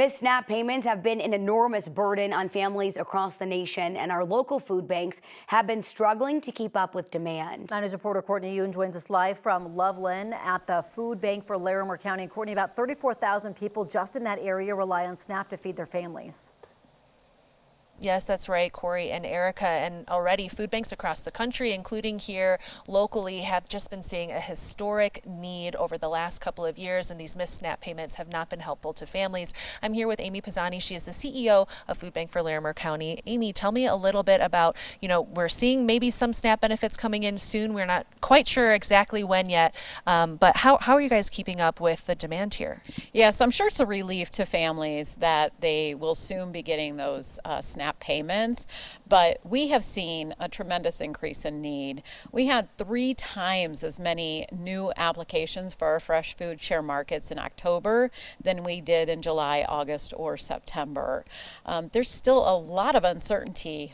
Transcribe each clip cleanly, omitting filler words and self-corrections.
Missed SNAP payments have been an enormous burden on families across the nation, and our local food banks have been struggling to keep up with demand. 9News reporter Courtney Yoon joins us live from Loveland at the food bank for Larimer County. Courtney, about 34,000 people just in that area rely on SNAP to feed their families. Yes, that's right, Corey and Erica. And already food banks across the country, including here locally, have just been seeing a historic need over the last couple of years, and these missed SNAP payments have not been helpful to families. I'm here with Amy Pisani. She is the CEO of Food Bank for Larimer County. Amy, tell me a little bit about, we're seeing maybe some SNAP benefits coming in soon. We're not quite sure exactly when yet, but how are you guys keeping up with the demand here? Yes, I'm sure it's a relief to families that they will soon be getting those SNAP payments, but we have seen a tremendous increase in need. We had 3 times as many new applications for our fresh food share markets in October than we did in July, August, or September. There's still a lot of uncertainty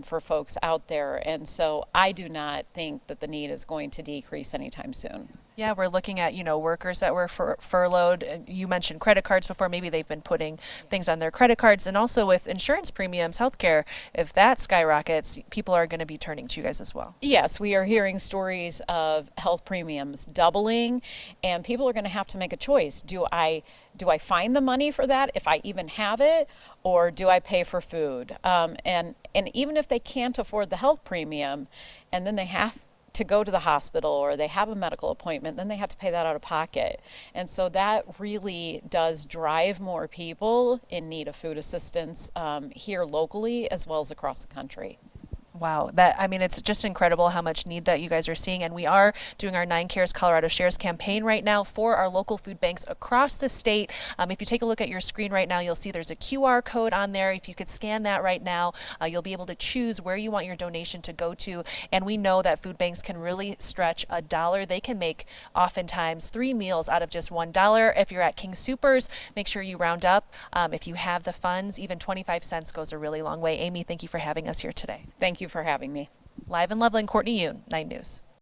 for folks out there, and so I do not think that the need is going to decrease anytime soon. Yeah, we're looking at, workers that were furloughed. You mentioned credit cards before. Maybe they've been putting things on their credit cards. And also with insurance premiums, healthcare, if that skyrockets, people are going to be turning to you guys as well. Yes, we are hearing stories of health premiums doubling, and people are going to have to make a choice. Do I find the money for that, if I even have it, or do I pay for food? And even if they can't afford the health premium, and then they have to go to the hospital or they have a medical appointment, then they have to pay that out of pocket. And so that really does drive more people in need of food assistance here locally as well as across the country. Wow, it's just incredible how much need that you guys are seeing. And we are doing our 9Cares Colorado Shares campaign right now for our local food banks across the state. If you take a look at your screen right now, you'll see there's a QR code on there. If you could scan that right now, you'll be able to choose where you want your donation to go to. And we know that food banks can really stretch $1. They can make oftentimes 3 meals out of just $1. If you're at King Soopers, make sure you round up. If you have the funds, even 25 cents goes a really long way. Amy, thank you for having us here today. Thank you for having me. Live in Loveland, Courtney Yoon, 9 News.